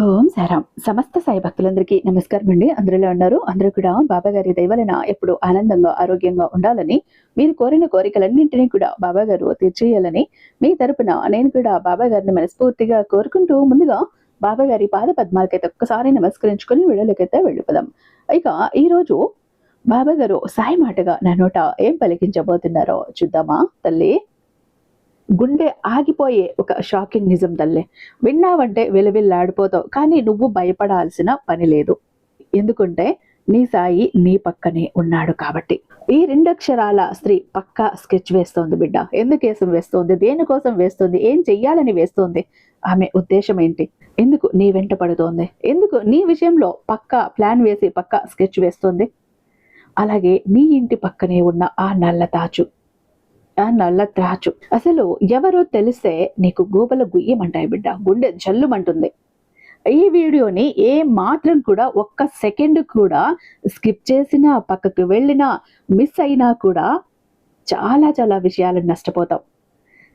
ఓం సారాం. సమస్త సాయి భక్తులందరికీ నమస్కారం అండి. అందరిలో ఉన్నారు. అందరూ కూడా బాబా గారి దయ వలన ఎప్పుడు ఆనందంగా ఆరోగ్యంగా ఉండాలని, మీరు కోరిన కోరికలన్నింటినీ కూడా బాబా గారు తీర్చేయాలని మీ తరపున నేను కూడా బాబా గారిని మనస్ఫూర్తిగా కోరుకుంటూ, ముందుగా బాబా గారి పాద పద్మాలకైతే ఒక్కసారి నమస్కరించుకుని వీడియోలకైతే వెళ్ళిపోదాం. ఇక ఈరోజు బాబా గారు సాయి మాటగా నా నోట ఏం పలికించబోతున్నారో చూద్దామా తల్లి. గుండె ఆగిపోయే ఒక షాకింగ్ నిజం తల్లే. విన్నావంటే విలవిల్లాడిపోతావు, కానీ నువ్వు భయపడాల్సిన పని లేదు. ఎందుకంటే నీ సాయి నీ పక్కనే ఉన్నాడు కాబట్టి. ఈ రెండక్షరాల స్త్రీ పక్కా స్కెచ్ వేస్తోంది బిడ్డ. ఎందుకోసం వేస్తోంది, దేనికోసం వేస్తోంది, ఏం చెయ్యాలని వేస్తోంది, ఆమె ఉద్దేశం ఏంటి, ఎందుకు నీ వెంట పడుతోంది, ఎందుకు నీ విషయంలో పక్కా ప్లాన్ వేసి పక్కా స్కెచ్ వేస్తోంది. అలాగే నీ ఇంటి పక్కనే ఉన్న ఆ నల్ల తాచు, ఆ నల్ల త్రాచు అసలు ఎవరో తెలిస్తే నీకు గోబల గుయ్యమంటాయి బిడ్డ. గుండె జల్లుమంటుంది. ఈ వీడియోని ఏ మాత్రం కూడా ఒక్క సెకండ్ కూడా స్కిప్ చేసినా, పక్కకు వెళ్ళినా, మిస్ అయినా కూడా చాలా చాలా విషయాలు నష్టపోతావు.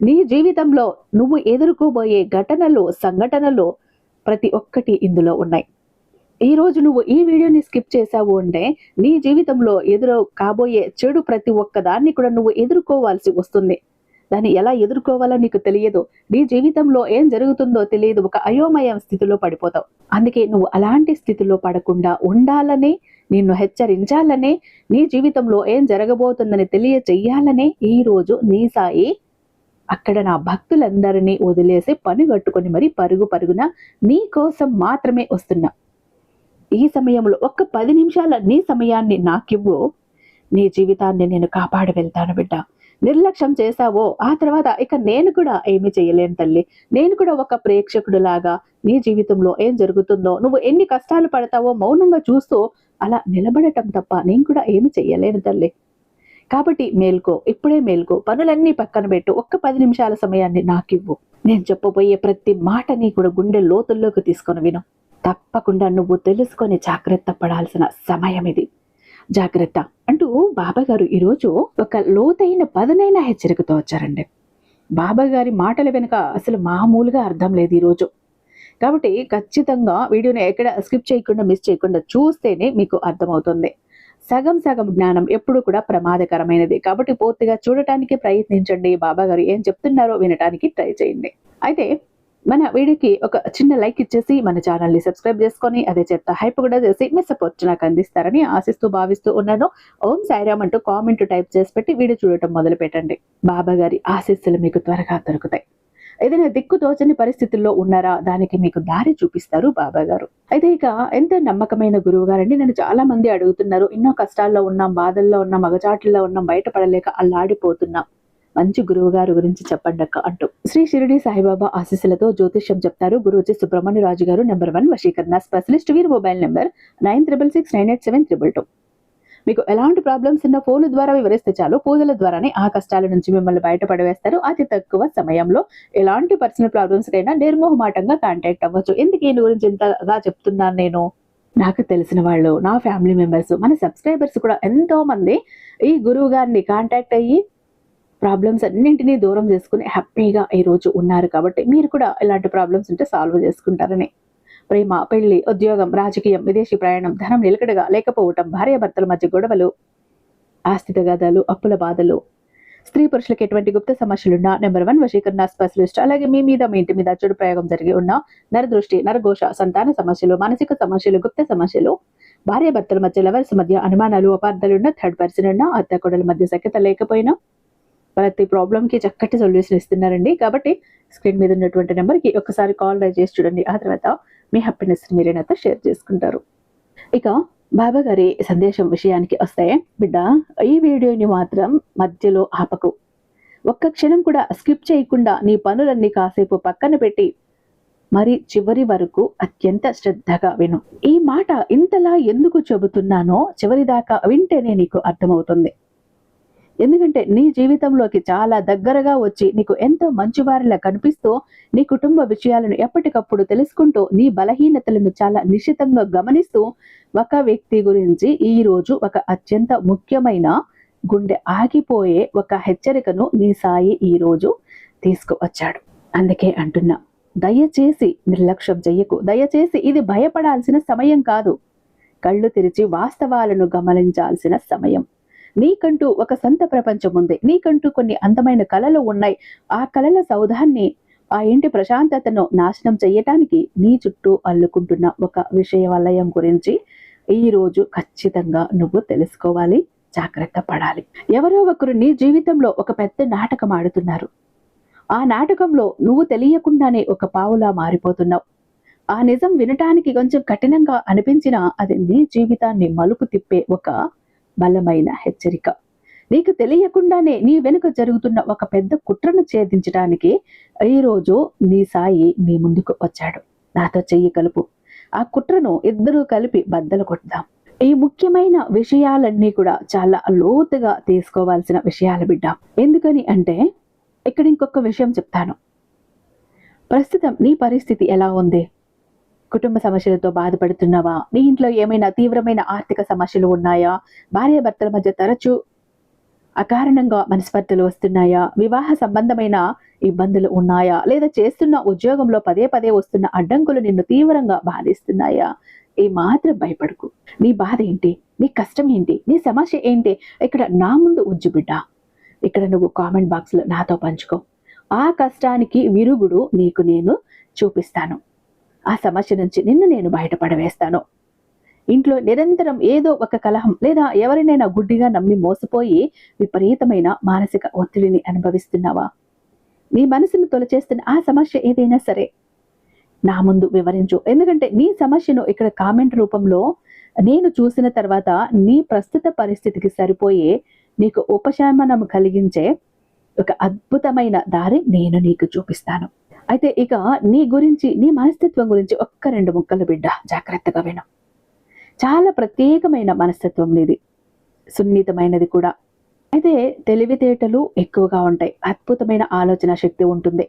నీ జీవితంలో నువ్వు ఎదుర్కోబోయే ఘటనలు, సంఘటనలు ప్రతి ఒక్కటి ఇందులో ఉన్నాయి. ఈ రోజు నువ్వు ఈ వీడియోని స్కిప్ చేసావు అంటే నీ జీవితంలో కాబోయే చెడు ప్రతి ఒక్క దాన్ని కూడా నువ్వు ఎదుర్కోవాల్సి వస్తుంది. దాన్ని ఎలా ఎదుర్కోవాలో నీకు తెలియదు. నీ జీవితంలో ఏం జరుగుతుందో తెలియదు. ఒక అయోమయ స్థితిలో పడిపోతావు. అందుకే నువ్వు అలాంటి స్థితిలో పడకుండా ఉండాలని, నిన్ను హెచ్చరించాలని, నీ జీవితంలో ఏం జరగబోతుందని తెలియచెయ్యాలని ఈ రోజు నీ సాయి అక్కడ నా భక్తులందరినీ వదిలేసి పని కట్టుకొని మరి పరుగు పరుగున నీ కోసం మాత్రమే వస్తున్నా. ఈ సమయంలో ఒక్క 10 నిమిషాల నీ సమయాన్ని నాకివ్వు. నీ జీవితాన్ని నేను కాపాడి వెళ్తాను బిడ్డ. నిర్లక్ష్యం చేశావో ఆ తర్వాత ఇక నేను కూడా ఏమి చేయలేను తల్లి. నేను కూడా ఒక ప్రేక్షకుడిలాగా నీ జీవితంలో ఏం జరుగుతుందో, నువ్వు ఎన్ని కష్టాలు పడతావో మౌనంగా చూస్తూ అలా నిలబడటం తప్ప నేను కూడా ఏమి చెయ్యలేను తల్లి. కాబట్టి మేల్కో, ఇప్పుడే మేల్కో, పనులన్నీ పక్కన పెట్టు. ఒక్క 10 నిమిషాల సమయాన్ని నాకివ్వు. నేను చెప్పబోయే ప్రతి మాటని కూడా గుండె లోతుల్లోకి తీసుకొని విను. తప్పకుండా నువ్వు తెలుసుకొని జాగ్రత్త పడాల్సిన సమయం ఇది. జాగ్రత్త అంటూ బాబా గారు ఈరోజు ఒక లోతైన పదునైన హెచ్చరికతో వచ్చారండి. బాబా గారి మాటల వెనుక అసలు మామూలుగా అర్థం లేదు ఈరోజు. కాబట్టి ఖచ్చితంగా వీడియోని ఎక్కడ స్కిప్ చేయకుండా, మిస్ చేయకుండా చూస్తేనే మీకు అర్థమవుతుంది. సగం సగం జ్ఞానం ఎప్పుడు కూడా ప్రమాదకరమైనది. కాబట్టి పూర్తిగా చూడటానికి ప్రయత్నించండి. బాబా గారు ఏం చెప్తున్నారో వినటానికి ట్రై చేయండి. అయితే మన వీడియోకి ఒక చిన్న లైక్ ఇచ్చేసి మన ఛానల్ని సబ్స్క్రైబ్ చేసుకొని అదే చెత్త హైప్ కూడా చేసి మీ సపోర్ట్ నాకు అందిస్తారని ఆశిస్తూ భావిస్తూ ఉన్నాను. ఓం సాయిరామ్ అంటూ కామెంట్ టైప్ చేసి పెట్టి వీడియో చూడటం మొదలు పెట్టండి. బాబా గారి ఆశీస్సులు మీకు త్వరగా దొరుకుతాయి. ఏదైనా దిక్కు తోచని పరిస్థితుల్లో ఉన్నారా, దానికి మీకు దారి చూపిస్తారు బాబా గారు. అయితే ఇక ఎంత నమ్మకమైన గురువు గారండి. నన్ను చాలా మంది అడుగుతున్నారు, ఎన్నో కష్టాల్లో ఉన్నాం, బాధల్లో ఉన్నాం, మగచాట్లలో ఉన్నాం, బయటపడలేక అల్లాడిపోతున్నాం, మంచి గురువు గారు గురించి చెప్పండి అక్క అంటూ శ్రీ షిరిడి సాయిబాబా ఆశీస్సులతో జ్యోతిష్యం చెప్తారు గురూజీ సుబ్రహ్మణ్య రాజు గారు, నెంబర్ 1 వశీకరణ స్పెషలిస్ట్. వీరి మొబైల్ నెంబర్ 9666987222. మీకు ఎలాంటి ప్రాబ్లమ్స్ ఉన్న ఫోన్ ద్వారా వివరిస్తే చాలు, పూజల ద్వారానే ఆ కష్టాల నుంచి మిమ్మల్ని బయటపడవేస్తారు. అతి తక్కువ సమయంలో ఎలాంటి పర్సనల్ ప్రాబ్లమ్స్ కైనా నిర్మోహమాటంగా కాంటాక్ట్ అవ్వచ్చు. ఎందుకు ఈ గురించి ఇంతగా చెప్తున్నాను నేను, నాకు తెలిసిన వాళ్ళు, నా ఫ్యామిలీ మెంబర్స్, మన సబ్స్క్రైబర్స్ కూడా ఎంతో మంది ఈ గురువు గారిని కాంటాక్ట్ అయ్యి ప్రాబ్లమ్స్ అన్నింటినీ దూరం చేసుకుని హ్యాపీగా ఈ రోజు ఉన్నారు. కాబట్టి మీరు కూడా ఇలాంటి ప్రాబ్లమ్స్ ఉంటే సాల్వ్ చేసుకుంటారని. ప్రేమ, పెళ్లి, ఉద్యోగం, రాజకీయం, విదేశీ ప్రయాణం, ధనం నిలకడగా లేకపోవటం, భార్యాభర్తల మధ్య గొడవలు, ఆస్తి తగాదాలు, అప్పుల బాధలు, స్త్రీ పురుషులకు ఎటువంటి గుప్త సమస్యలున్నా నెంబర్ 1 వశీకరణ స్పెషలిస్ట్. అలాగే మీ మీద, మీ ఇంటి మీద చెడు ప్రయోగం జరిగి ఉన్న నరదృష్టి, నరఘోష, సంతాన సమస్యలు, మానసిక సమస్యలు, గుప్త సమస్యలు, భార్యాభర్తల మధ్య, లవర్స్ మధ్య అనుమానాలు, అపార్థాలున్న, థర్డ్ పర్సన్ ఉన్న, అత్తకోడల మధ్య సఖ్యత లేకపోయినా ప్రతి ప్రాబ్లంకి చక్కటి సొల్యూషన్ ఇస్తున్నారండి. కాబట్టి స్క్రీన్ మీద ఉన్నటువంటి నెంబర్కి ఒకసారి కాల్ రైజ్ చేసి చూడండి. ఆ తర్వాత మీ హ్యాపీనెస్ మీరే నాతో షేర్ చేసుకుంటారు. ఇక బాబా గారి సందేశం విషయానికి వస్తే, బిడ్డ ఈ వీడియోని మాత్రం మధ్యలో ఆపకు. ఒక్క క్షణం కూడా స్కిప్ చేయకుండా నీ పనులన్నీ కాసేపు పక్కన పెట్టి మరి చివరి వరకు అత్యంత శ్రద్ధగా విను. ఈ మాట ఇంతలా ఎందుకు చెబుతున్నానో చివరి దాకా వింటేనే నీకు అర్థమవుతుంది. ఎందుకంటే నీ జీవితంలోకి చాలా దగ్గరగా వచ్చి నీకు ఎంతో మంచివారిలా కనిపిస్తూ, నీ కుటుంబ విషయాలను ఎప్పటికప్పుడు తెలుసుకుంటూ, నీ బలహీనతలను చాలా నిశితంగా గమనిస్తూ ఒక వ్యక్తి గురించి ఈ రోజు ఒక అత్యంత ముఖ్యమైన, గుండె ఆగిపోయే ఒక హెచ్చరికను నీ సాయి ఈ రోజు తీసుకువచ్చాడు. అందుకే అంటున్నా, దయచేసి నిర్లక్ష్యం చెయ్యకు. దయచేసి ఇది భయపడాల్సిన సమయం కాదు. కళ్ళు తెరిచి వాస్తవాలను గమనించాల్సిన సమయం. నీకంటూ ఒక సొంత ప్రపంచం ఉంది. నీకంటూ కొన్ని అందమైన కలలు ఉన్నాయి. ఆ కలల సౌధాన్ని, ఆ ఇంటి ప్రశాంతతను నాశనం చెయ్యటానికి నీ చుట్టూ అల్లుకుంటున్న ఒక విషయ వలయం గురించి ఈరోజు ఖచ్చితంగా నువ్వు తెలుసుకోవాలి, జాగ్రత్త పడాలి. ఎవరో ఒకరు నీ జీవితంలో ఒక పెద్ద నాటకం ఆడుతున్నారు. ఆ నాటకంలో నువ్వు తెలియకుండానే ఒక పావులా మారిపోతున్నావు. ఆ నిజం వినటానికి కొంచెం కఠినంగా అనిపించినా అది నీ జీవితాన్ని మలుపు తిప్పే ఒక బలమైన హెచ్చరిక. నీకు తెలియకుండానే నీ వెనుక జరుగుతున్న ఒక పెద్ద కుట్రను ఛేదించడానికి ఈరోజు నీ సాయి నీ ముందుకు వచ్చాడు. నాతో చెయ్యి కలుపు, ఆ కుట్రను ఇద్దరూ కలిపి బద్దలు కొడదాం. ఈ ముఖ్యమైన విషయాలన్నీ కూడా చాలా లోతుగా తీసుకోవాల్సిన విషయాలు బిడ్డ. ఎందుకని అంటే ఇక్కడ ఇంకొక విషయం చెప్తాను. ప్రస్తుతం నీ పరిస్థితి ఎలా ఉంది? కుటుంబ సమస్యలతో బాధపడుతున్నావా? నీ ఇంట్లో ఏమైనా తీవ్రమైన ఆర్థిక సమస్యలు ఉన్నాయా? భార్యాభర్తల మధ్య తరచూ అకారణంగా మనస్పర్ధలు వస్తున్నాయా? వివాహ సంబంధమైన ఇబ్బందులు ఉన్నాయా? లేదా చేస్తున్న ఉద్యోగంలో పదే పదే వస్తున్న అడ్డంకులు నిన్ను తీవ్రంగా బాధిస్తున్నాయా? ఈ మాత్రం భయపడకు. నీ బాధ ఏంటి? నీ కష్టం ఏంటి? నీ సమస్య ఏంటి? ఇక్కడ నా ముందు ఉంచు బిడ్డ. ఇక్కడ నువ్వు కామెంట్ బాక్స్ లో నాతో పంచుకో. ఆ కష్టానికి విరుగుడు నీకు నేను చూపిస్తాను. ఆ సమస్య నుంచి నిన్ను నేను బయటపడవేస్తాను. ఇంట్లో నిరంతరం ఏదో ఒక కలహం లేదా ఎవరినైనా గుడ్డిగా నమ్మి మోసపోయి విపరీతమైన మానసిక ఒత్తిడిని అనుభవిస్తున్నావా? నీ మనసును తొలచేస్తున్న ఆ సమస్య ఏదైనా సరే నా ముందు వివరించు. ఎందుకంటే నీ సమస్యను ఇక్కడ కామెంట్ రూపంలో నేను చూసిన తర్వాత నీ ప్రస్తుత పరిస్థితికి సరిపోయే నీకు ఉపశమనం కలిగించే ఒక అద్భుతమైన దారి నేను నీకు చూపిస్తాను. అయితే ఇక నీ గురించి, నీ మనస్తత్వం గురించి ఒక్క 2 ముక్కలు బిడ్డ, జాగ్రత్తగా విను. చాలా ప్రత్యేకమైన మనస్తత్వం నీది, సున్నితమైనది కూడా. అయితే తెలివితేటలు ఎక్కువగా ఉంటాయి, అద్భుతమైన ఆలోచన శక్తి ఉంటుంది.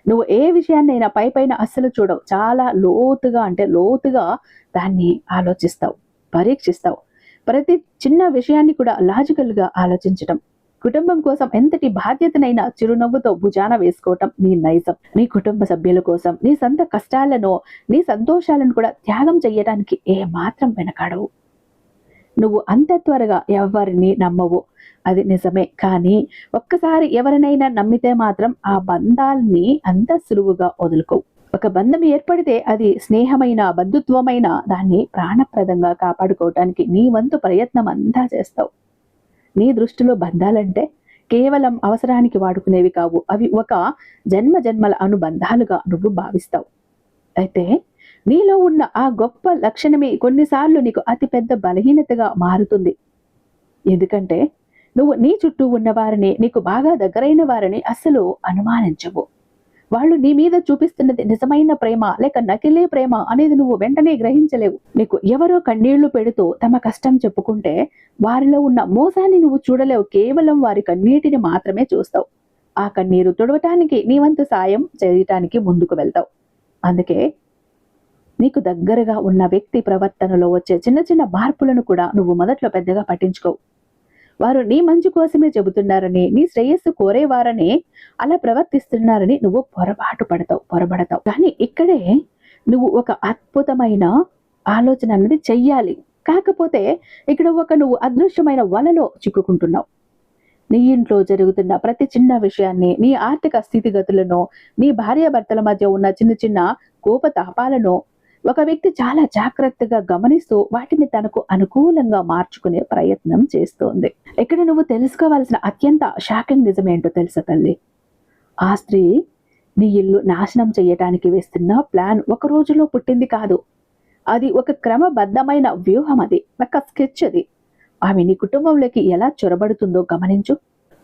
నువ్వు ఏ విషయాన్నైనా పైపైన అస్సలు చూడవు. చాలా లోతుగా, అంటే లోతుగా దాన్ని ఆలోచిస్తావు, పరీక్షిస్తావు. ప్రతి చిన్న విషయాన్ని కూడా లాజికల్గా ఆలోచించటం, కుటుంబం కోసం ఎంతటి బాధ్యతనైనా చిరునవ్వుతో భుజాన వేసుకోవటం నీ నైజం. నీ కుటుంబ సభ్యుల కోసం నీ సొంత కష్టాలను, నీ సంతోషాలను కూడా త్యాగం చెయ్యడానికి ఏ మాత్రం వెనకాడవు. నువ్వు అంత త్వరగా ఎవరిని నమ్మవు, అది నిజమే. కానీ ఒక్కసారి ఎవరినైనా నమ్మితే మాత్రం ఆ బంధాలని అంత సులువుగా వదులుకోవు. ఒక బంధం ఏర్పడితే అది స్నేహమైన, బంధుత్వమైన దాన్ని ప్రాణప్రదంగా కాపాడుకోవటానికి నీ వంతు ప్రయత్నం అంతా చేస్తావు. నీ దృష్టిలో బంధాలంటే కేవలం అవసరానికి వాడుకునేవి కావు. అవి ఒక జన్మ జన్మల అనుబంధాలుగా నువ్వు భావిస్తావు. అయితే నీలో ఉన్న ఆ గొప్ప లక్షణమే కొన్నిసార్లు నీకు అతిపెద్ద బలహీనతగా మారుతుంది. ఎందుకంటే నువ్వు నీ చుట్టూ ఉన్న వారిని, నీకు బాగా దగ్గరైన వారిని అస్సలు అనుమానించవు. వాళ్ళు నీ మీద చూపిస్తున్నది నిజమైన ప్రేమ లేక నకిలీ ప్రేమ అనేది నువ్వు వెంటనే గ్రహించలేవు. నీకు ఎవరో కన్నీళ్లు పెడుతూ తమ కష్టం చెప్పుకుంటే వారిలో ఉన్న మోసాన్ని నువ్వు చూడలేవు. కేవలం వారి కన్నీటిని మాత్రమే చూస్తావు. ఆ కన్నీరు తుడవటానికి నీ వంతు సాయం చేయటానికి ముందుకు వెళ్తావు. అందుకే నీకు దగ్గరగా ఉన్న వ్యక్తి ప్రవర్తనలో వచ్చే చిన్న చిన్న మార్పులను కూడా నువ్వు మొదట్లో పెద్దగా పట్టించుకోవు. వారు నీ మంచి కోసమే చెబుతున్నారని, నీ శ్రేయస్సు కోరేవారని అలా ప్రవర్తిస్తున్నారని నువ్వు పొరబడతావు. కానీ ఇక్కడే నువ్వు ఒక అద్భుతమైన ఆలోచన అన్నది చెయ్యాలి. కాకపోతే ఇక్కడ నువ్వు అదృశ్యమైన వలలో చిక్కుకుంటున్నావు. నీ ఇంట్లో జరుగుతున్న ప్రతి చిన్న విషయాన్ని, నీ ఆర్థిక స్థితిగతులను, నీ భార్యాభర్తల మధ్య ఉన్న చిన్న చిన్న కోపతాపాలను ఒక వ్యక్తి చాలా జాగ్రత్తగా గమనిస్తూ వాటిని తనకు అనుకూలంగా మార్చుకునే ప్రయత్నం చేస్తోంది. ఇక్కడ నువ్వు తెలుసుకోవాల్సిన అత్యంత షాకింగ్ నిజమేంటో తెలుసా తల్లి? ఆ స్త్రీ నీ ఇల్లు నాశనం చేయటానికి వేస్తున్న ప్లాన్ ఒక రోజులో పుట్టింది కాదు. అది ఒక క్రమబద్ధమైన వ్యూహం, అది ఒక స్కెచ్. అది ఆమె నీ కుటుంబంలోకి ఎలా చొరబడుతుందో గమనించు.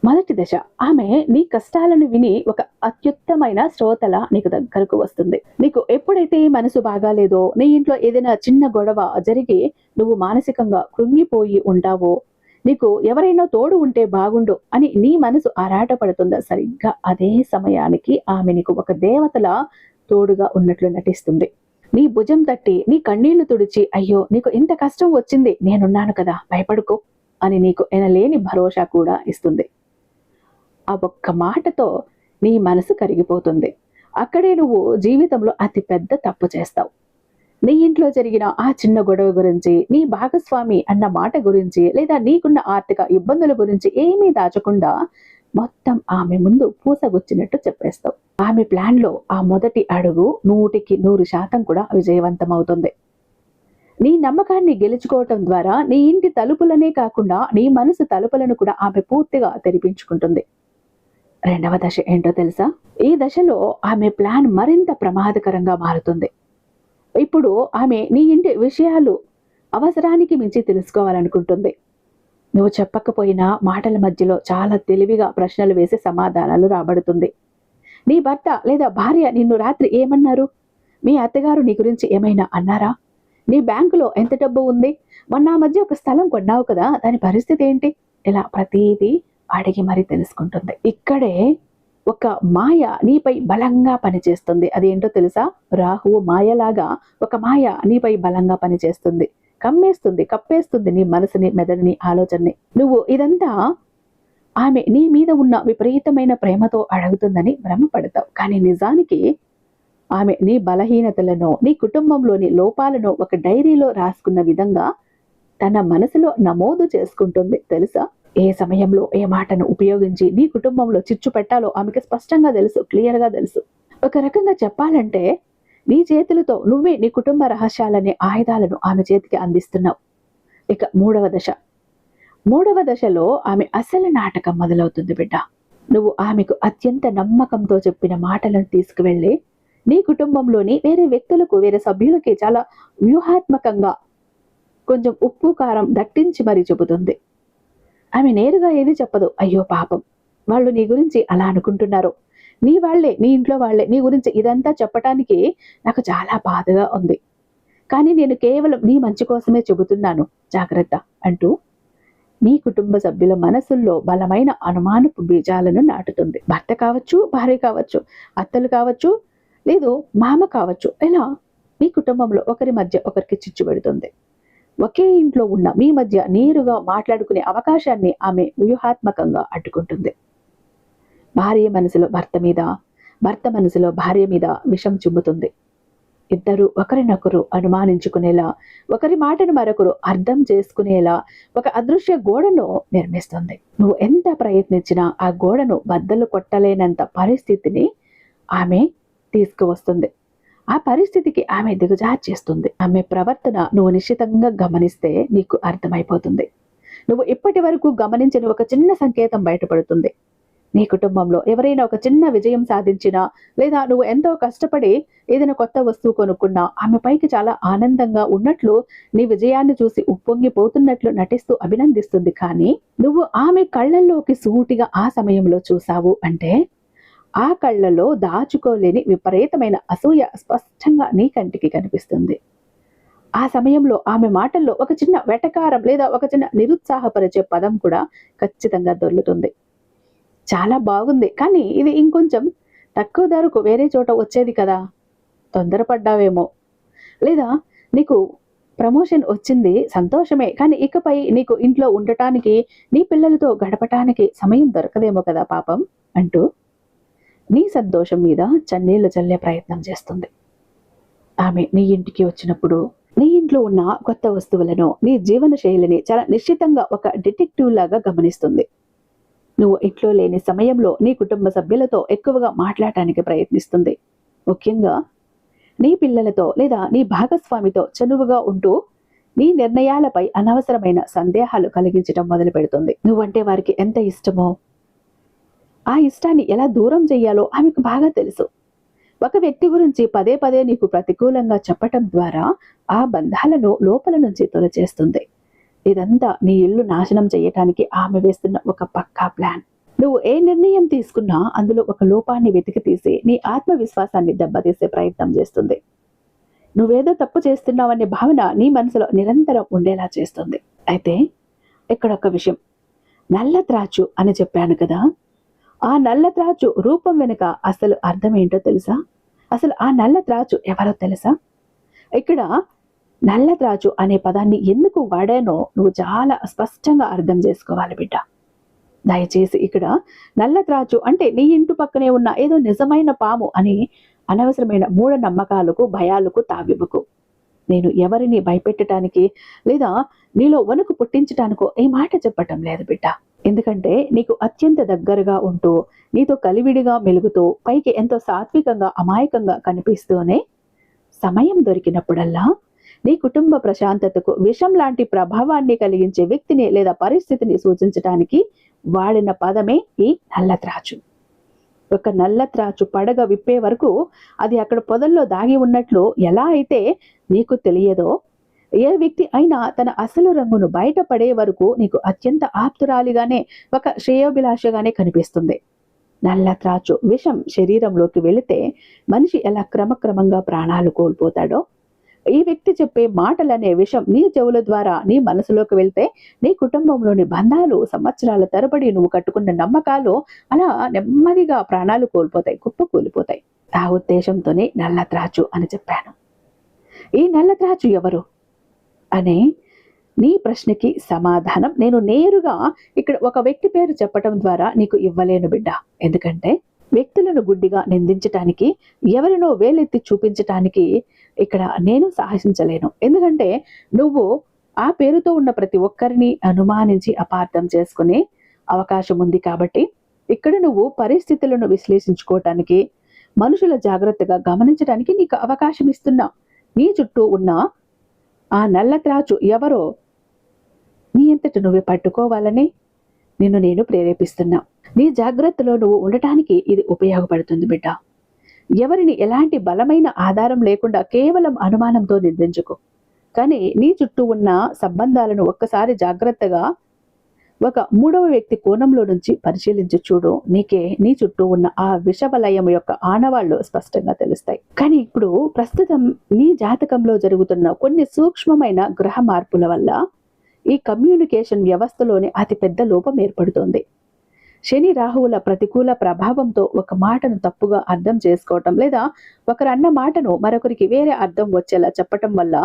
మొదటి దశ, ఆమె నీ కష్టాలను విని ఒక అత్యుత్తమైన శ్రోతల నీకు దగ్గరకు వస్తుంది. నీకు ఎప్పుడైతే మనసు బాగాలేదో, నీ ఇంట్లో ఏదైనా చిన్న గొడవ జరిగి నువ్వు మానసికంగా కృంగిపోయి ఉంటావో, నీకు ఎవరైనా తోడు ఉంటే బాగుండు అని నీ మనసు ఆరాటపడుతుందో, సరిగ్గా అదే సమయానికి ఆమె నీకు ఒక దేవతల తోడుగా ఉన్నట్లు నటిస్తుంది. నీ భుజం తట్టి, నీ కన్నీళ్లు తుడిచి, అయ్యో నీకు ఇంత కష్టం వచ్చింది, నేనున్నాను కదా, భయపడుకో అని నీకు ఎనలేని భరోసా కూడా ఇస్తుంది. ఆ ఒక్క మాటతో నీ మనసు కరిగిపోతుంది. అక్కడే నువ్వు జీవితంలో అతి పెద్ద తప్పు చేస్తావు. నీ ఇంట్లో జరిగిన ఆ చిన్న గొడవ గురించి, నీ భాగస్వామి అన్న మాట గురించి, లేదా నీకున్న ఆర్థిక ఇబ్బందుల గురించి ఏమీ దాచకుండా మొత్తం ఆమె ముందు పూసగుచ్చినట్టు చెప్పేస్తావు. ఆమె ప్లాన్లో ఆ మొదటి అడుగు 100% కూడా విజయవంతమవుతుంది. నీ నమ్మకాన్ని గెలుచుకోవటం ద్వారా నీ ఇంటి తలుపులనే కాకుండా నీ మనసు తలుపులను కూడా ఆమె పూర్తిగా తెరిపించుకుంటుంది. రెండవ దశ ఏంటో తెలుసా? ఈ దశలో ఆమె ప్లాన్ మరింత ప్రమాదకరంగా మారుతుంది. ఇప్పుడు ఆమె నీ ఇంటి విషయాలు అవసరానికి మించి తెలుసుకోవాలనుకుంటుంది. నువ్వు చెప్పకపోయినా మాటల మధ్యలో చాలా తెలివిగా ప్రశ్నలు వేసి సమాధానాలు రాబడుతుంది. నీ భర్త లేదా భార్య నిన్ను రాత్రి ఏమన్నారు? మీ అత్తగారు నీ గురించి ఏమైనా అన్నారా? నీ బ్యాంకులో ఎంత డబ్బు ఉంది? మొన్న ఆ మధ్య ఒక స్థలం కొన్నావు కదా, దాని పరిస్థితి ఏంటి? ఇలా ప్రతిదీ అడిగి మరీ తెలుసుకుంటుంది. ఇక్కడే ఒక మాయ నీపై బలంగా పనిచేస్తుంది. అదేంటో తెలుసా? రాహువు మాయలాగా ఒక మాయ నీపై బలంగా పనిచేస్తుంది. కప్పేస్తుంది నీ మనసుని, మెదడుని, ఆలోచనని. నువ్వు ఇదంతా ఆమె నీ మీద ఉన్న విపరీతమైన ప్రేమతో అడుగుతుందని భ్రమపడతావు. కానీ నిజానికి ఆమె నీ బలహీనతలను, నీ కుటుంబంలోని లోపాలను ఒక డైరీలో రాసుకున్న విధంగా తన మనసులో నమోదు చేసుకుంటుంది. తెలుసా? ఏ సమయంలో ఏ మాటను ఉపయోగించి నీ కుటుంబంలో చిచ్చు పెట్టాలో ఆమెకి స్పష్టంగా తెలుసు, క్లియర్గా తెలుసు. ఒక రకంగా చెప్పాలంటే నీ చేతులతో నువ్వే నీ కుటుంబ రహస్యాలనే ఆయుధాలను ఆమె చేతికి అందిస్తున్నావు. ఇక మూడవ దశలో ఆమె అసలు నాటకం మొదలవుతుంది బిడ్డ. నువ్వు ఆమెకు అత్యంత నమ్మకంతో చెప్పిన మాటలను తీసుకువెళ్ళి నీ కుటుంబంలోని వేరే వ్యక్తులకు, వేరే సభ్యులకి చాలా వ్యూహాత్మకంగా కొంచెం ఉప్పు కారం దట్టించి మరీ చెబుతుంది. ఆమె నేరుగా ఏది చెప్పదు. అయ్యో పాపం, వాళ్ళు నీ గురించి అలా అనుకుంటున్నారు, నీ వాళ్ళే, నీ ఇంట్లో వాళ్ళే నీ గురించి ఇదంతా చెప్పటానికి నాకు చాలా బాధగా ఉంది, కానీ నేను కేవలం నీ మంచి కోసమే చెబుతున్నాను, జాగ్రత్త అంటూ నీ కుటుంబ సభ్యుల మనసుల్లో బలమైన అనుమానపు బీజాలను నాటుతుంది. భర్త కావచ్చు, భార్య కావచ్చు, అత్తలు కావచ్చు, లేదు మామ కావచ్చు, ఇలా మీ కుటుంబంలో ఒకరి మధ్య ఒకరికి చిచ్చు పెడుతుంది. ఒకే ఇంట్లో ఉన్న మీ మధ్య నేరుగా మాట్లాడుకునే అవకాశాన్ని ఆమె వ్యూహాత్మకంగా అడ్డుకుంటుంది. భార్య మనసులో భర్త మీద, భర్త మనసులో భార్య మీద విషం చిమ్ముతుంది. ఇద్దరు ఒకరినొకరు అనుమానించుకునేలా, ఒకరి మాటను మరొకరు అర్థం చేసుకునేలా ఒక అదృశ్య గోడను నిర్మిస్తుంది. నువ్వు ఎంత ప్రయత్నించినా ఆ గోడను బద్దలు కొట్టలేనంత పరిస్థితిని ఆమె తీసుకువస్తుంది. ఆ పరిస్థితికి ఆమె దిగజార్చేస్తుంది. ఆమె ప్రవర్తన నువ్వు నిశ్చితంగా గమనిస్తే నీకు అర్థమైపోతుంది. నువ్వు ఇప్పటి వరకు గమనించని ఒక చిన్న సంకేతం బయటపడుతుంది. నీ కుటుంబంలో ఎవరైనా ఒక చిన్న విజయం సాధించినా, లేదా నువ్వు ఎంతో కష్టపడి ఏదైనా కొత్త వస్తువు కొనుక్కున్నా, ఆమె పైకి చాలా ఆనందంగా ఉన్నట్లు, నీ విజయాన్ని చూసి ఉప్పొంగిపోతున్నట్లు నటిస్తూ అభినందిస్తుంది. కానీ నువ్వు ఆమె కళ్ళల్లోకి సూటిగా ఆ సమయంలో చూసావు అంటే ఆ కళ్ళలో దాచుకోలేని విపరీతమైన అసూయ స్పష్టంగా నీ కంటికి కనిపిస్తుంది. ఆ సమయంలో ఆమె మాటల్లో ఒక చిన్న వెటకారం లేదా ఒక చిన్న నిరుత్సాహపరిచే పదం కూడా ఖచ్చితంగా దొర్లుతుంది. చాలా బాగుంది, కానీ ఇది ఇంకొంచెం తక్కువ ధరకు వేరే చోట వచ్చేది కదా, తొందరపడ్డావేమో, లేదా నీకు ప్రమోషన్ వచ్చింది సంతోషమే, కానీ ఇకపై నీకు ఇంట్లో ఉండటానికి, నీ పిల్లలతో గడపటానికి సమయం దొరకదేమో కదా పాపం అంటూ నీ సంతోషం మీద చన్నీళ్లు చల్లే ప్రయత్నం చేస్తుంది. ఆమె నీ ఇంటికి వచ్చినప్పుడు నీ ఇంట్లో ఉన్న కొత్త వస్తువులను, నీ జీవన శైలిని చాలా నిశ్చితంగా ఒక డిటెక్టివ్ లాగా గమనిస్తుంది. నువ్వు ఇంట్లో లేని సమయంలో నీ కుటుంబ సభ్యులతో ఎక్కువగా మాట్లాడటానికి ప్రయత్నిస్తుంది. ముఖ్యంగా నీ పిల్లలతో లేదా నీ భాగస్వామితో చనువుగా ఉంటూ నీ నిర్ణయాలపై అనవసరమైన సందేహాలు కలిగించడం మొదలు పెడుతుంది. నువ్వంటే వారికి ఎంత ఇష్టమో, ఆ ఇష్టాన్ని ఎలా దూరం చెయ్యాలో ఆమెకు బాగా తెలుసు. ఒక వ్యక్తి గురించి పదే పదే నీకు ప్రతికూలంగా చెప్పటం ద్వారా ఆ బంధాలను లోపల నుంచి తొలచేస్తుంది. ఇదంతా నీ ఇల్లు నాశనం చేయటానికి ఆమె వేస్తున్న ఒక పక్కా ప్లాన్. నువ్వు ఏ నిర్ణయం తీసుకున్నా అందులో ఒక లోపాన్ని వెతికి తీసి నీ ఆత్మవిశ్వాసాన్ని దెబ్బతీసే ప్రయత్నం చేస్తుంది. నువ్వేదో తప్పు చేస్తున్నావనే భావన నీ మనసులో నిరంతరం ఉండేలా చేస్తుంది. అయితే ఇక్కడ ఒక విషయం, నల్ల త్రాచు అని చెప్పాను కదా, ఆ నల్ల త్రాచు రూపం వెనుక అసలు అర్థం ఏంటో తెలుసా? అసలు ఆ నల్ల త్రాచు ఎవరో తెలుసా? ఇక్కడ నల్ల త్రాచు అనే పదాన్ని ఎందుకు వాడానో నువ్వు చాలా స్పష్టంగా అర్థం చేసుకోవాలి బిడ్డ. దయచేసి ఇక్కడ నల్ల త్రాచు అంటే నీ ఇంటి పక్కనే ఉన్న ఏదో నిజమైన పాము అని అనవసరమైన మూఢనమ్మకాలకు, భయాలకు తావివ్వకు. నేను ఎవరిని భయపెట్టడానికి లేదా నీలో వణుకు పుట్టించటానికో ఈ మాట చెప్పటం లేదు బిడ్డ. ఎందుకంటే నీకు అత్యంత దగ్గరగా ఉంటూ, నీతో కలివిడిగా మెలుగుతూ, పైకి ఎంతో సాత్వికంగా, అమాయకంగా కనిపిస్తూనే సమయం దొరికినప్పుడల్లా నీ కుటుంబ ప్రశాంతతకు విషం లాంటి ప్రభావాన్ని కలిగించే వ్యక్తిని లేదా పరిస్థితిని సూచించటానికి వాడిన పదమే ఈ నల్లత్రాచు. ఒక నల్లత్రాచు పడగ విప్పే వరకు అది అక్కడ పొదల్లో దాగి ఉన్నట్లు ఎలా అయితే నీకు తెలియదో, ఏ వ్యక్తి అయినా తన అసలు రంగును బయటపడే వరకు నీకు అత్యంత ఆప్తురాలిగానే, ఒక శ్రేయోభిలాషగానే కనిపిస్తుంది. నల్లత్రాచు విషం శరీరంలోకి వెళితే మనిషి ఎలా క్రమక్రమంగా ప్రాణాలు కోల్పోతాడో, ఈ వ్యక్తి చెప్పే మాటలనే విషం నీ చెవుల ద్వారా నీ మనసులోకి వెళ్తే నీ కుటుంబంలోని బంధాలు, సంవత్సరాల తరబడి నువ్వు కట్టుకున్న నమ్మకాలు అలా నెమ్మదిగా ప్రాణాలు కోల్పోతాయి, కుప్పకూలిపోతాయి. ఆ ఉద్దేశంతోనే నల్లత్రాచు అని చెప్పాను. ఈ నల్లత్రాచు ఎవరు అనే నీ ప్రశ్నకి సమాధానం నేను నేరుగా ఇక్కడ ఒక వ్యక్తి పేరు చెప్పటం ద్వారా నీకు ఇవ్వలేను బిడ్డ. ఎందుకంటే వ్యక్తులను గుడ్డిగా నిందించటానికి, ఎవరినో వేలెత్తి చూపించటానికి ఇక్కడ నేను సాహసించలేను. ఎందుకంటే నువ్వు ఆ పేరుతో ఉన్న ప్రతి ఒక్కరిని అనుమానించి అపార్థం చేసుకునే అవకాశం ఉంది. కాబట్టి ఇక్కడ నువ్వు పరిస్థితులను విశ్లేషించుకోవటానికి, మనుషుల జాగ్రత్తగా గమనించడానికి నీకు అవకాశం ఇస్తున్నా. నీ చుట్టూ ఉన్న ఆ నల్లత్రాచు ఎవరో నీ అంతట నువ్వే పట్టుకోవాలని నిన్ను నేను ప్రేరేపిస్తున్నా. నీ జాగ్రత్తలో నువ్వు ఉండటానికి ఇది ఉపయోగపడుతుంది బిడ్డ. ఎవరిని ఎలాంటి బలమైన ఆధారం లేకుండా కేవలం అనుమానంతో నిందించుకో. కానీ నీ చుట్టూ ఉన్న సంబంధాలను ఒక్కసారి జాగ్రత్తగా ఒక మూడవ వ్యక్తి కోణంలో నుంచి పరిశీలించి చూడు. నీకే నీ చుట్టూ ఉన్న ఆ విషవలయం యొక్క ఆనవాళ్లు స్పష్టంగా తెలుస్తాయి. కానీ ఇప్పుడు ప్రస్తుతం నీ జాతకంలో జరుగుతున్న కొన్ని సూక్ష్మమైన గ్రహ మార్పుల వల్ల ఈ కమ్యూనికేషన్ వ్యవస్థలోని అతిపెద్ద లోపం ఏర్పడుతోంది. శని రాహువుల ప్రతికూల ప్రభావంతో ఒక మాటను తప్పుగా అర్థం చేసుకోవటం, లేదా ఒకరు అన్న మాటను మరొకరికి వేరే అర్థం వచ్చేలా చెప్పటం వల్ల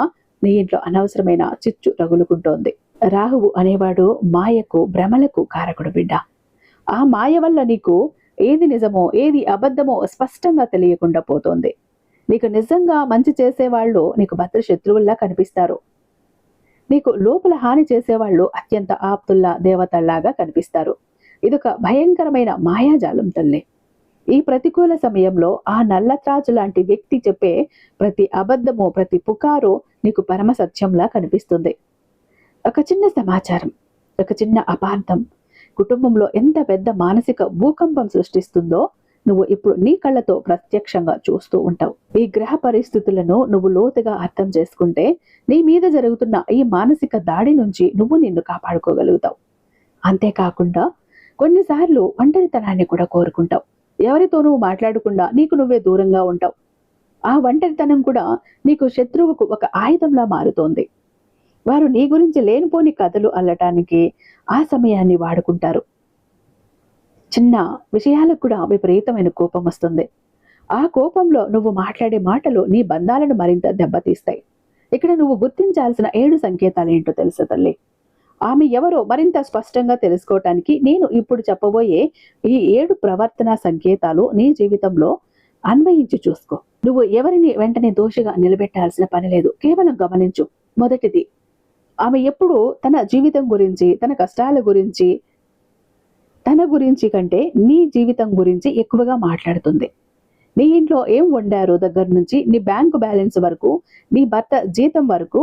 నీ ఇంట్లో అనవసరమైన చిచ్చు రగులుకుంటోంది. రాహువు అనేవాడు మాయకు, భ్రమలకు కారకుడు బిడ్డ. ఆ మాయ వల్ల నీకు ఏది నిజమో ఏది అబద్ధమో స్పష్టంగా తెలియకుండా పోతోంది. నీకు నిజంగా మంచి చేసేవాళ్ళు నీకు భద్ర శత్రువుల్లా కనిపిస్తారు. నీకు లోపల హాని చేసేవాళ్ళు అత్యంత ఆప్తుల్లా, దేవతల్లాగా కనిపిస్తారు. ఇదొక భయంకరమైన మాయాజాలం తల్లి. ఈ ప్రతికూల సమయంలో ఆ నల్లత్రాజు లాంటి వ్యక్తి చెప్పే ప్రతి అబద్ధము, ప్రతి పుకారు నీకు పరమ సత్యంలా కనిపిస్తుంది. ఒక చిన్న సమాచారం, ఒక చిన్న అపార్థం కుటుంబంలో ఎంత పెద్ద మానసిక భూకంపం సృష్టిస్తుందో నువ్వు ఇప్పుడు నీ కళ్ళతో ప్రత్యక్షంగా చూస్తూ ఉంటావు. ఈ గ్రహ పరిస్థితులను నువ్వు లోతుగా అర్థం చేసుకుంటే నీ మీద జరుగుతున్న ఈ మానసిక దాడి నుంచి నువ్వు నిన్ను కాపాడుకోగలుగుతావు. అంతేకాకుండా కొన్నిసార్లు ఒంటరితనాన్ని కూడా కోరుకుంటావు. ఎవరితోనూ మాట్లాడకుండా నీకు నువ్వే దూరంగా ఉంటావు. ఆ ఒంటరితనం కూడా నీకు శత్రువుకు ఒక ఆయుధంలా మారుతోంది. వారు నీ గురించి లేనిపోని కథలు అల్లటానికి ఆ సమయాన్ని వాడుకుంటారు. చిన్న విషయాలకు కూడా విపరీతమైన కోపం వస్తుంది. ఆ కోపంలో నువ్వు మాట్లాడే మాటలు నీ బంధాలను మరింత దెబ్బతీస్తాయి. ఇక్కడ నువ్వు గుర్తించాల్సిన 7 సంకేతాలు ఏంటో తెలుసా తల్లి? ఆమె ఎవరో మరింత స్పష్టంగా తెలుసుకోవటానికి నేను ఇప్పుడు చెప్పబోయే ఈ 7 ప్రవర్తన సంకేతాలు నీ జీవితంలో అన్వయించి చూసుకో. నువ్వు ఎవరిని వెంటనే దోషిగా నిలబెట్టాల్సిన పని లేదు. కేవలం గమనించు. మొదటిది, ఆమె ఎప్పుడు తన జీవితం గురించి, తన కష్టాల గురించి, తన గురించి కంటే నీ జీవితం గురించి ఎక్కువగా మాట్లాడుతుంది. నీ ఇంట్లో ఏం వండారో దగ్గర నుంచి నీ బ్యాంకు బ్యాలెన్స్ వరకు, నీ భర్త జీతం వరకు,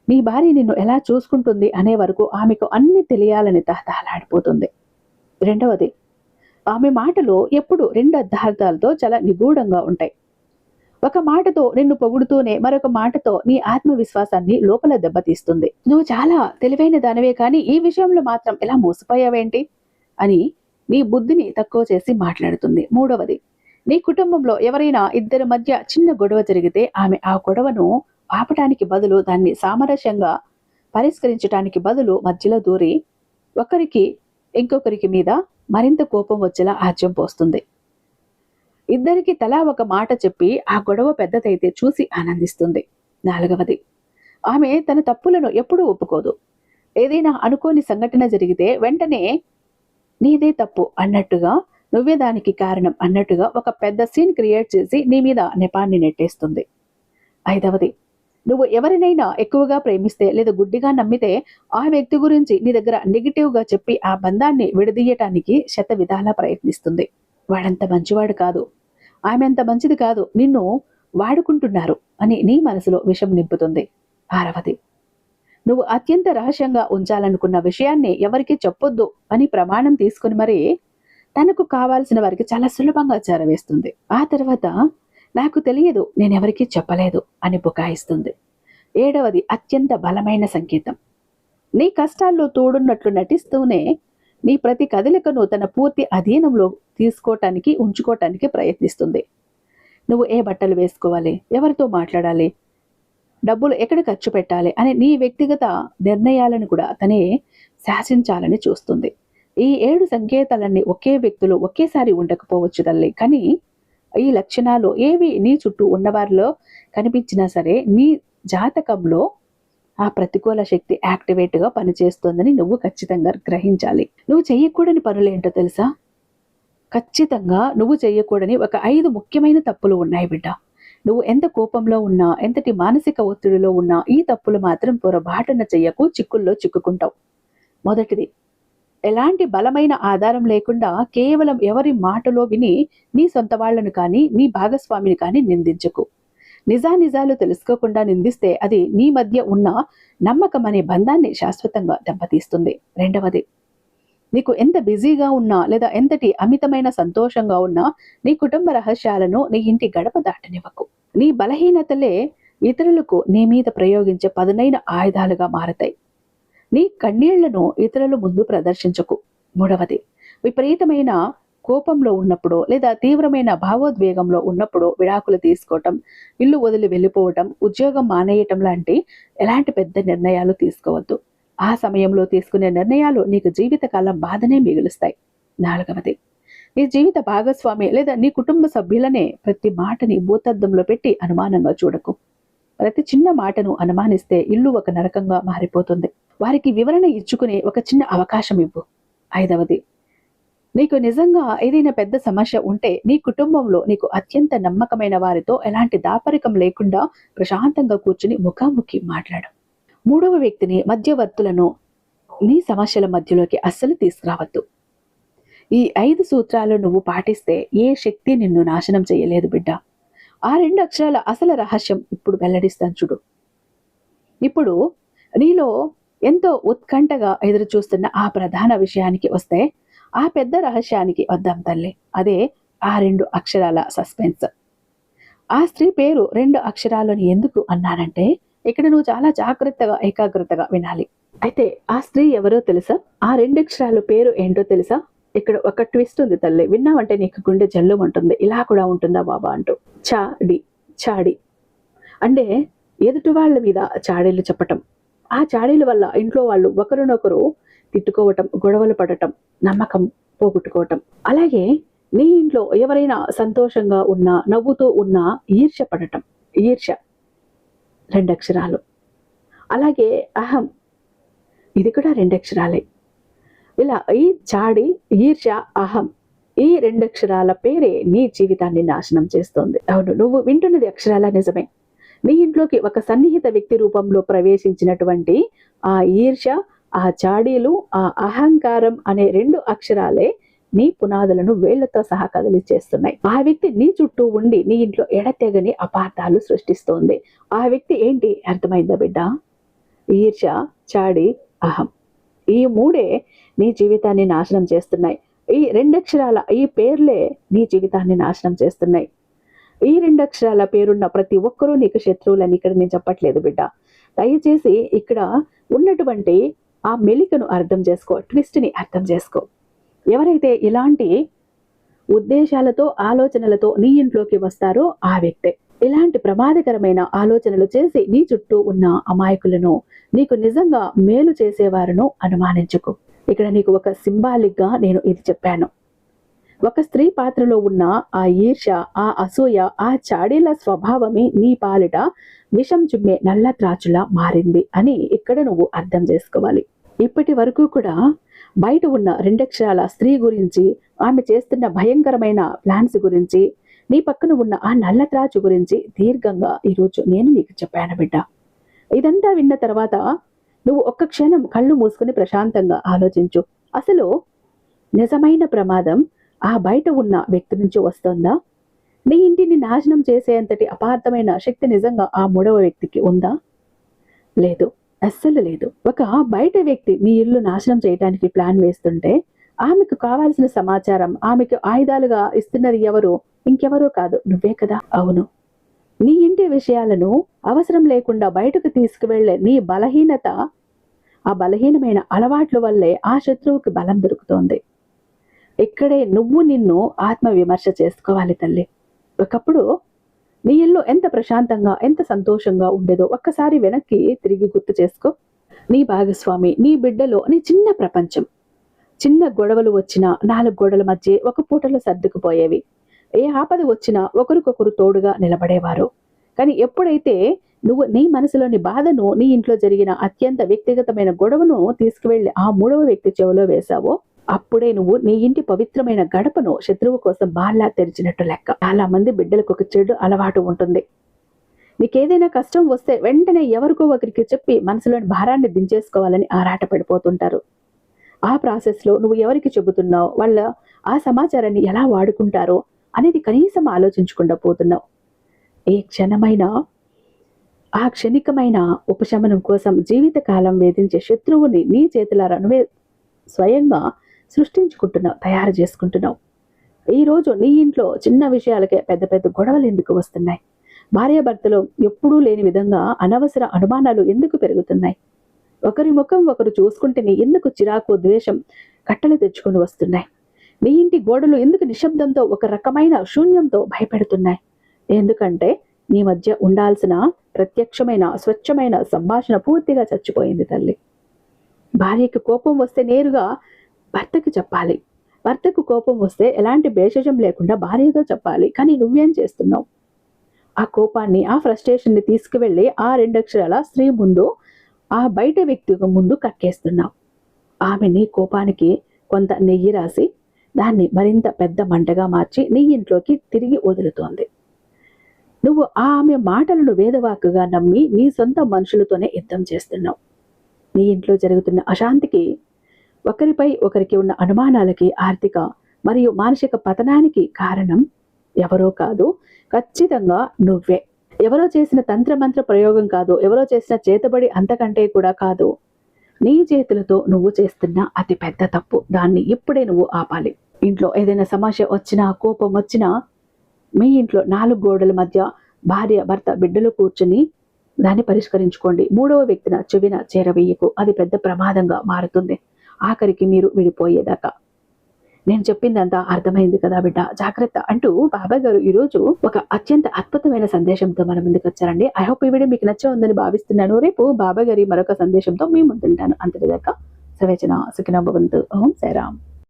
నీ భార్య నిన్ను ఎలా చూసుకుంటుంది అనే వరకు ఆమెకు అన్ని తెలియాలని తహతహలాడిపోతుంది. రెండవది, ఆమె మాటలు ఎప్పుడు 2 అర్థాలతో చాలా నిగూఢంగా ఉంటాయి. ఒక మాటతో నిన్ను పొగుడుతూనే మరొక మాటతో నీ ఆత్మవిశ్వాసాన్ని లోపల దెబ్బతీస్తుంది. నువ్వు చాలా తెలివైన దానివే, కానీ ఈ విషయంలో మాత్రం ఎలా మోసపోయావేంటి అని నీ బుద్ధిని తక్కువ చేసి మాట్లాడుతుంది. మూడవది, నీ కుటుంబంలో ఎవరైనా ఇద్దరి మధ్య చిన్న గొడవ జరిగితే ఆమె ఆ గొడవను ఆపటానికి బదులు, దాన్ని సామరస్యంగా పరిష్కరించడానికి బదులు మధ్యలో దూరి ఒకరికి ఇంకొకరికి మీద మరింత కోపం వచ్చేలా ఆజ్యం పోస్తుంది. ఇద్దరికి తలా ఒక మాట చెప్పి ఆ గొడవ పెద్దదైతే చూసి ఆనందిస్తుంది. నాలుగవది, ఆమె తన తప్పులను ఎప్పుడూ ఒప్పుకోదు. ఏదైనా అనుకోని సంఘటన జరిగితే వెంటనే నీదే తప్పు అన్నట్టుగా నువ్వే దానికి కారణం అన్నట్టుగా ఒక పెద్ద సీన్ క్రియేట్ చేసి నీ మీద నెపాన్ని నెట్టేస్తుంది. ఐదవది, నువ్వు ఎవరినైనా ఎక్కువగా ప్రేమిస్తే లేదా గుడ్డిగా నమ్మితే ఆ వ్యక్తి గురించి నీ దగ్గర నెగిటివ్గా చెప్పి ఆ బంధాన్ని విడదీయటానికి శత విధాలా ప్రయత్నిస్తుంది. వాడంత మంచివాడు కాదు, ఆమె అంత మంచిది కాదు, నిన్ను వాడుకుంటున్నారు అని నీ మనసులో విషం నింపుతుంది. ఆరవది, నువ్వు అత్యంత రహస్యంగా ఉంచాలనుకున్న విషయాన్ని ఎవరికి చెప్పొద్దు అని ప్రమాణం తీసుకుని మరీ తనకు కావాల్సిన వారికి చాలా సులభంగా చేరవేస్తుంది. ఆ తర్వాత నాకు తెలియదు, నేనెవరికీ చెప్పలేదు అని బుకాయిస్తుంది. ఏడవది, అత్యంత బలమైన సంకేతం. నీ కష్టాల్లో తోడున్నట్లు నటిస్తూనే నీ ప్రతి కదలికను తన పూర్తి అధీనంలో ఉంచుకోవటానికి ప్రయత్నిస్తుంది. నువ్వు ఏ బట్టలు వేసుకోవాలి, ఎవరితో మాట్లాడాలి, డబ్బులు ఎక్కడ ఖర్చు పెట్టాలి అనే నీ వ్యక్తిగత నిర్ణయాలను కూడా తనే శాసించాలని చూస్తుంది. ఈ 7 సంకేతాలన్నీ ఒకే వ్యక్తులు ఒకేసారి ఉండకపోవచ్చు తల్లి, కానీ ఈ లక్షణాలు ఏవి నీ చుట్టూ ఉన్నవారిలో కనిపించినా సరే నీ జాతకంలో ఆ ప్రతికూల శక్తి యాక్టివేట్గా పనిచేస్తుందని నువ్వు ఖచ్చితంగా గ్రహించాలి. నువ్వు చెయ్యకూడని పనులేంటో తెలుసా? ఖచ్చితంగా నువ్వు చెయ్యకూడని ఒక 5 ముఖ్యమైన తప్పులు ఉన్నాయి బిడ్డ. నువ్వు ఎంత కోపంలో ఉన్నా, ఎంతటి మానసిక ఒత్తిడిలో ఉన్నా ఈ తప్పులు మాత్రం పొరపాటున చెయ్యకు, చిక్కుల్లో చిక్కుకుంటావు. మొదటిది, ఎలాంటి బలమైన ఆధారం లేకుండా కేవలం ఎవరి మాటలో విని నీ సొంత వాళ్లను కానీ నీ భాగస్వామిని కానీ నిందించకు. నిజానిజాలు తెలుసుకోకుండా నిందిస్తే అది నీ మధ్య ఉన్న నమ్మకం అనే బంధాన్ని శాశ్వతంగా దెబ్బతీస్తుంది. రెండవది, నీకు ఎంత బిజీగా ఉన్నా లేదా ఎంతటి అమితమైన సంతోషంగా ఉన్నా నీ కుటుంబ రహస్యాలను నీ ఇంటి గడప దాటనివ్వకు. నీ బలహీనతలే ఇతరులకు నీ మీద ప్రయోగించే పదునైన ఆయుధాలుగా మారతాయి. నీ కన్నీళ్లను ఇతరుల ముందు ప్రదర్శించకు. మూడవది, విపరీతమైన కోపంలో ఉన్నప్పుడు లేదా తీవ్రమైన భావోద్వేగంలో ఉన్నప్పుడు విడాకులు తీసుకోవటం, ఇల్లు వదిలి వెళ్ళిపోవటం, ఉద్యోగం మానేయటం లాంటి ఎలాంటి పెద్ద నిర్ణయాలు తీసుకోవద్దు. ఆ సమయంలో తీసుకునే నిర్ణయాలు నీకు జీవితకాలం బాధనే మిగులుస్తాయి. నాలుగవది, నీ జీవిత భాగస్వామి లేదా నీ కుటుంబ సభ్యులనే ప్రతి మాటని భూతద్దంలో పెట్టి అనుమానంగా చూడకు. ప్రతి చిన్న మాటను అనుమానిస్తే ఇల్లు ఒక నరకంగా మారిపోతుంది. వారికి వివరణ ఇచ్చుకునే ఒక చిన్న అవకాశం ఇవ్వు. ఐదవది, నీకు నిజంగా ఏదైనా పెద్ద సమస్య ఉంటే నీ కుటుంబంలో నీకు అత్యంత నమ్మకమైన వారితో ఎలాంటి దాపరికం లేకుండా ప్రశాంతంగా కూర్చుని ముఖాముఖి మాట్లాడు. మూడవ వ్యక్తిని, మధ్యవర్తులను నీ సమస్యల మధ్యలోకి అస్సలు తీసుకురావద్దు. ఈ 5 సూత్రాలు నువ్వు పాటిస్తే ఏ శక్తి నిన్ను నాశనం చేయలేదు బిడ్డ. ఆ 2 అక్షరాల అసలు రహస్యం ఇప్పుడు వెల్లడిస్తాను చూడు. ఇప్పుడు నీలో ఎంతో ఉత్కంఠగా ఎదురు చూస్తున్న ఆ ప్రధాన విషయానికి వస్తే, ఆ పెద్ద రహస్యానికి వద్దాం తల్లి. అదే ఆ 2 అక్షరాల సస్పెన్స్. ఆ స్త్రీ పేరు 2 అక్షరాలని ఎందుకు అన్నానంటే, ఇక్కడ నువ్వు చాలా జాగ్రత్తగా ఏకాగ్రతగా వినాలి. అయితే ఆ స్త్రీ ఎవరో తెలుసా? ఆ 2 అక్షరాల పేరు ఏంటో తెలుసా? ఇక్కడ ఒక ట్విస్ట్ ఉంది తల్లి, విన్నావంటే నీకు గుండె జల్లుమంటుంది. ఇలా కూడా ఉంటుందా బాబా అంటూ. చాడి అంటే ఎదుటి వాళ్ళ మీద చాడీలు చెప్పటం. ఆ చాడీల వల్ల ఇంట్లో వాళ్ళు ఒకరినొకరు తిట్టుకోవటం, గొడవలు పడటం, నమ్మకం పోగొట్టుకోవటం. అలాగే నీ ఇంట్లో ఎవరైనా సంతోషంగా ఉన్నా, నవ్వుతూ ఉన్నా ఈర్ష్య పడటం. ఈర్ష్య 2 అక్షరాలు. అలాగే అహం, ఇది కూడా 2 అక్షరాలే. ఇలా ఈ చాడి, ఈర్ష్య, అహం, ఈ 2 అక్షరాల పేరే నీ జీవితాన్ని నాశనం చేస్తోంది. అవును, నువ్వు వింటున్నది అక్షరాల నిజమే. నీ ఇంట్లోకి ఒక సన్నిహిత వ్యక్తి రూపంలో ప్రవేశించినటువంటి ఆ ఈర్ష్య, ఆ చాడీలు, ఆ అహంకారం అనే 2 అక్షరాలే నీ పునాదులను వేళ్లతో సహా కదిలిచేస్తున్నాయి. ఆ వ్యక్తి నీ చుట్టూ ఉండి నీ ఇంట్లో ఎడతెగని అపార్థాలు సృష్టిస్తోంది. ఆ వ్యక్తి ఏంటి అర్థమైందా బిడ్డ? ఈర్ష్య, చాడి, అహం, ఈ 3 నీ జీవితాన్ని నాశనం చేస్తున్నాయి. ఈ 2 అక్షరాల ఈ పేర్లే నీ జీవితాన్ని నాశనం చేస్తున్నాయి. ఈ 2 అక్షరాల పేరున్న ప్రతి ఒక్కరూ నీకు శత్రువులని ఇక్కడ నేను చెప్పట్లేదు బిడ్డ. దయచేసి ఇక్కడ ఉన్నటువంటి ఆ మెలికను అర్థం చేసుకో, ట్విస్ట్ని అర్థం చేసుకో. ఎవరైతే ఇలాంటి ఉద్దేశాలతో, ఆలోచనలతో నీ ఇంట్లోకి వస్తారో ఆ వ్యక్తే. ఇలాంటి ప్రమాదకరమైన ఆలోచనలు చేసి నీ చుట్టూ ఉన్న అమాయకులను, నీకు నిజంగా మేలు చేసేవారును అనుమానించుకో. ఇక్కడ నీకు ఒక సింబాలిక్ గా నేను ఇది చెప్పాను. ఒక స్త్రీ పాత్రలో ఉన్న ఆ ఈర్ష్య, ఆ అసూయ, ఆ చాడీల స్వభావమే నీ పాలిట విషం చుమ్మే నల్ల త్రాచులా మారింది అని ఇక్కడ నువ్వు అర్థం చేసుకోవాలి. ఇప్పటి వరకు కూడా బయట ఉన్న రెండక్షరాల స్త్రీ గురించి, ఆమె చేస్తున్న భయంకరమైన ప్లాన్స్ గురించి, నీ పక్కన ఉన్న ఆ నల్ల త్రాచు గురించి దీర్ఘంగా ఈరోజు నేను నీకు చెప్పాను బిడ్డ. ఇదంతా విన్న తర్వాత నువ్వు ఒక్క క్షణం కళ్ళు మూసుకుని ప్రశాంతంగా ఆలోచించు. అసలు నిజమైన ప్రమాదం ఆ బయట ఉన్న వ్యక్తి నుంచి వస్తుందా? నీ ఇంటిని నాశనం చేసేంతటి అపార్థమైన శక్తి నిజంగా ఆ మూడవ వ్యక్తికి ఉందా? లేదు, అస్సలు లేదు. ఒక బయట వ్యక్తి నీ ఇల్లు నాశనం చేయడానికి ప్లాన్ వేస్తుంటే ఆమెకు కావాల్సిన సమాచారం, ఆమెకు ఆయుధాలుగా ఇస్తున్నది ఎవరు? ఇంకెవరూ కాదు, నువ్వే కదా. అవును, నీ ఇంటి విషయాలను అవసరం లేకుండా బయటకు తీసుకువెళ్లే నీ బలహీనత, ఆ బలహీనమైన అలవాట్ల వల్లే ఆ శత్రువుకి బలం దొరుకుతోంది. ఇక్కడే నువ్వు నిన్ను ఆత్మ విమర్శ చేసుకోవాలి తల్లి. ఒకప్పుడు నీ ఇల్లు ఎంత ప్రశాంతంగా, ఎంత సంతోషంగా ఉండేదో ఒక్కసారి వెనక్కి తిరిగి గుర్తు చేసుకో. నీ భాగస్వామి, నీ బిడ్డలో నీ చిన్న ప్రపంచం. చిన్న గొడవలు వచ్చినా 4 గోడల మధ్య ఒక పూటలో సర్దుకుపోయేవి. ఏ ఆపద వచ్చినా ఒకరికొకరు తోడుగా నిలబడేవారు. కానీ ఎప్పుడైతే నువ్వు నీ మనసులోని బాధను, నీ ఇంట్లో జరిగిన అత్యంత వ్యక్తిగతమైన గొడవను తీసుకువెళ్లి ఆ మూడవ వ్యక్తి చెవిలో వేశావో, అప్పుడే నువ్వు నీ ఇంటి పవిత్రమైన గడపను శత్రువు కోసం బాల్లా తెరిచినట్టు లెక్క. చాలా మంది బిడ్డలకు ఒక చెడు అలవాటు ఉంటుంది. నీకేదైనా కష్టం వస్తే వెంటనే ఎవరికో ఒకరికి చెప్పి మనసులోని భారాన్ని దించేసుకోవాలని ఆరాట పడిపోతుంటారు. ఆ ప్రాసెస్లో నువ్వు ఎవరికి చెబుతున్నావు, వాళ్ళ ఆ సమాచారాన్ని ఎలా వాడుకుంటారో అనేది కనీసం ఆలోచించకుండా పోతున్నావు. ఏ క్షణమైనా ఆ క్షణికమైన ఉపశమనం కోసం జీవితకాలం వేధించే శత్రువుని నీ చేతులారా నువ్వే స్వయంగా సృష్టించుకుంటున్నావు, తయారు చేసుకుంటున్నావు. ఈరోజు నీ ఇంట్లో చిన్న విషయాలకే పెద్ద పెద్ద గొడవలు ఎందుకు వస్తున్నాయి? భార్యాభర్తలు ఎప్పుడూ లేని విధంగా అనవసర అనుమానాలు ఎందుకు పెరుగుతున్నాయి? ఒకరి ముఖం ఒకరు చూసుకుంటేనే ఎందుకు చిరాకు, ద్వేషం కట్టలు తెచ్చుకొని వస్తున్నాయి? నీ ఇంటి గోడలు ఎందుకు నిశ్శబ్దంతో, ఒక రకమైన శూన్యంతో భయపెడుతున్నాయి? ఎందుకంటే నీ మధ్య ఉండాల్సిన ప్రత్యక్షమైన, స్వచ్ఛమైన సంభాషణ పూర్తిగా చచ్చిపోయింది తల్లి. భార్యకు కోపం వస్తే నేరుగా భర్తకు చెప్పాలి. భర్తకు కోపం వస్తే ఎలాంటి భేషజం లేకుండా భార్యతో చెప్పాలి. కానీ నువ్వేం చేస్తున్నావు? ఆ కోపాన్ని, ఆ ఫ్రస్ట్రేషన్ని తీసుకువెళ్ళి ఆ 2 అక్షరాల స్త్రీ ముందు, ఆ బయట వ్యక్తి ముందు కక్కేస్తున్నావు. ఆమె నీ కోపానికి కొంత నెయ్యి రాసి దాన్ని మరింత పెద్ద మంటగా మార్చి నీ ఇంట్లోకి తిరిగి వదులుతోంది. నువ్వు ఆమె మాటలను వేదవాక్కుగా నమ్మి నీ సొంత మనుషులతోనే యుద్ధం చేస్తున్నావు. నీ ఇంట్లో జరుగుతున్న అశాంతికి, ఒకరిపై ఒకరికి ఉన్న అనుమానాలకి, ఆర్థిక మరియు మానసిక పతనానికి కారణం ఎవరో కాదు, ఖచ్చితంగా నువ్వే. ఎవరో చేసిన తంత్రమంత్ర ప్రయోగం కాదు, ఎవరో చేసిన చేతబడి అంతకంటే కూడా కాదు. నీ చేతులతో నువ్వు చేస్తున్న అతి పెద్ద తప్పు. దాన్ని ఇప్పుడే నువ్వు ఆపాలి. ఇంట్లో ఏదైనా సమస్య వచ్చినా, కోపం వచ్చినా, మీ ఇంట్లో 4 గోడల మధ్య భార్య, భర్త, బిడ్డలు కూర్చుని దాన్ని పరిష్కరించుకోండి. మూడవ వ్యక్తిన చెవిన చేరవేయకు, అది పెద్ద ప్రమాదంగా మారుతుంది, ఆఖరికి మీరు విడిపోయేదాకా. నేను చెప్పిందంతా అర్థమైంది కదా బిడ్డ, జాగ్రత్త అంటూ బాబా గారు ఈరోజు ఒక అత్యంత అద్భుతమైన సందేశంతో మన ముందుకు వచ్చారండి. ఐ హోప్ ఈ వీడియో మీకు నచ్చే ఉందని భావిస్తున్నాను. రేపు బాబా గారి మరొక సందేశంతో మీ ముందుంటాను. అంతటిదాకా సవేచన సుఖినో భవంతు. ఓం సాయిరామ్.